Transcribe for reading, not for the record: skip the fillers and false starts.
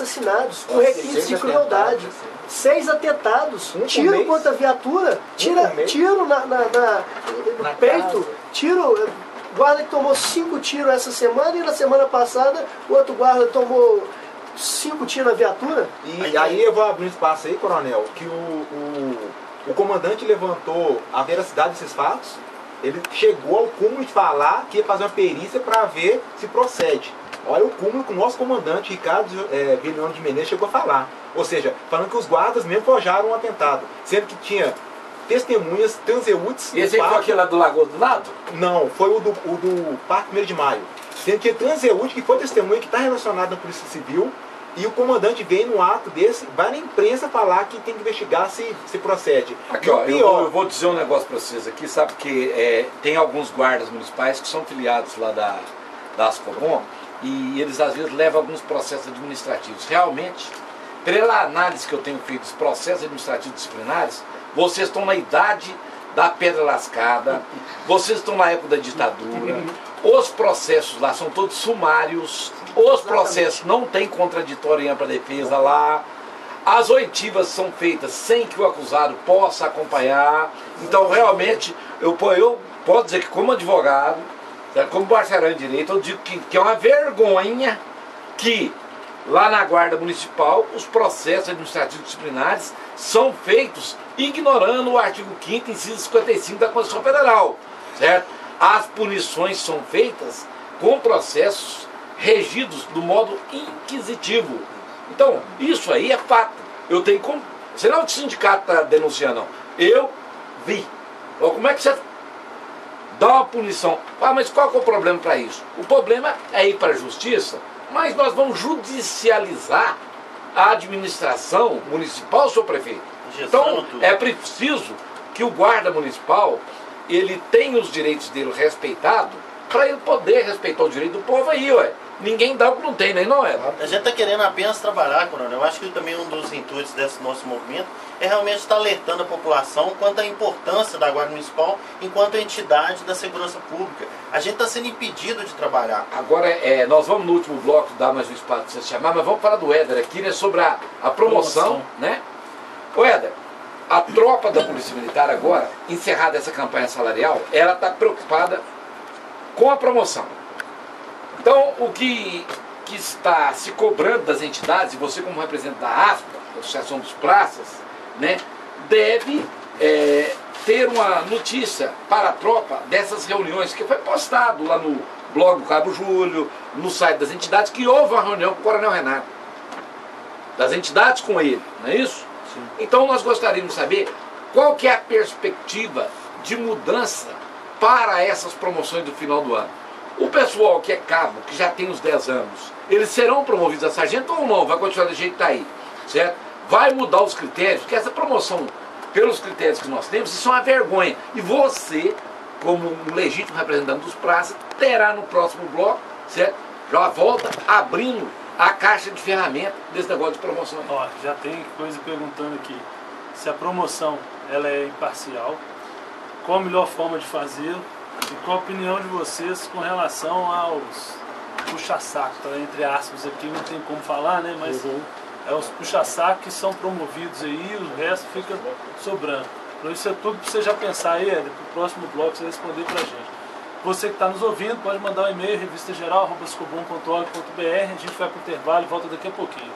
assassinados com requintes de crueldade. 6 atentados, tiro contra a viatura, tiro no peito, tiro. Guarda que tomou 5 tiros essa semana e na semana passada o outro guarda tomou 5 tiros na viatura. E aí eu vou abrir um espaço aí, coronel, que o comandante levantou a veracidade desses fatos. Ele chegou ao cúmulo de falar que ia fazer uma perícia para ver se procede. Olha o cúmulo que o nosso comandante, Ricardo Viliano de Menezes, chegou a falar. Ou seja, falando que os guardas mesmo forjaram um atentado, sendo que tinha testemunhas transeúntes. Esse aí foi aquele lá do Lagoa do Lado? Não, foi o do Parque 1º de Maio. Sendo que transeúnte, que foi testemunha, que está relacionado na Polícia Civil, e o comandante vem no ato desse, vai na imprensa falar que tem que investigar se procede. Aqui, ó, eu vou dizer um negócio para vocês aqui, sabe que tem alguns guardas municipais que são filiados lá da Ascobom, e eles às vezes levam alguns processos administrativos. Realmente, pela análise que eu tenho feito dos processos administrativos disciplinares, vocês estão na idade da pedra lascada, vocês estão na época da ditadura, os processos lá são todos sumários, os processos não tem contraditório em ampla defesa lá, as oitivas são feitas sem que o acusado possa acompanhar. Então realmente eu posso dizer que como advogado, como bacharel em direito, eu digo que é uma vergonha que lá na Guarda Municipal os processos administrativos disciplinares são feitos ignorando o artigo 5º, inciso 55 da Constituição Federal, certo? As punições são feitas com processos regidos do modo inquisitivo. Então, isso aí é fato. Eu tenho como. Você não é o sindicato está denunciando, não. Eu vi. Então, como é que você dá uma punição? Ah, mas qual que é o problema para isso? O problema é ir para a justiça, mas nós vamos judicializar a administração municipal, seu prefeito. Então, é preciso que o guarda municipal ele tenha os direitos dele respeitados para ele poder respeitar o direito do povo aí, ué. Ninguém dá o que não tem, né? Não é? A gente está querendo apenas trabalhar, coronel. Eu acho que também um dos intuitos desse nosso movimento é realmente estar alertando a população quanto à importância da Guarda Municipal enquanto entidade da segurança pública. A gente está sendo impedido de trabalhar. Agora, nós vamos no último bloco dar mais um espaço para você chamar, mas vamos falar do Éder aqui, né? Sobre a promoção, né? Ô Éder, a tropa da Polícia Militar agora, encerrada essa campanha salarial, ela está preocupada com a promoção. Então, o que está se cobrando das entidades, e você como representante da ASPA, da Associação dos Praças, né, deve ter uma notícia para a tropa dessas reuniões, que foi postado lá no blog do Cabo Júlio, no site das entidades, que houve uma reunião com o Coronel Renato, das entidades com ele, não é isso? Sim. Então nós gostaríamos de saber qual que é a perspectiva de mudança para essas promoções do final do ano. O pessoal que é cabo, que já tem uns 10 anos, eles serão promovidos a sargento ou não? Vai continuar do jeito que está aí, certo? Vai mudar os critérios, porque essa promoção, pelos critérios que nós temos, isso é uma vergonha. E você, como um legítimo representante dos praças, terá no próximo bloco, certo? Já volta abrindo a caixa de ferramentas desse negócio de promoção. Ó, já tem coisa perguntando aqui se a promoção ela é imparcial, qual a melhor forma de fazer e qual a opinião de vocês com relação aos puxa-saco, tá? Entre aspas aqui, não tem como falar, né? Mas é os puxa-saco que são promovidos aí, o resto fica sobrando. Então isso é tudo para você já pensar aí, Éder, pro próximo bloco você responder pra gente. Você que está nos ouvindo, pode mandar um e-mail, revistageral@ascobom.org.br. A gente vai para o intervalo e volta daqui a pouquinho.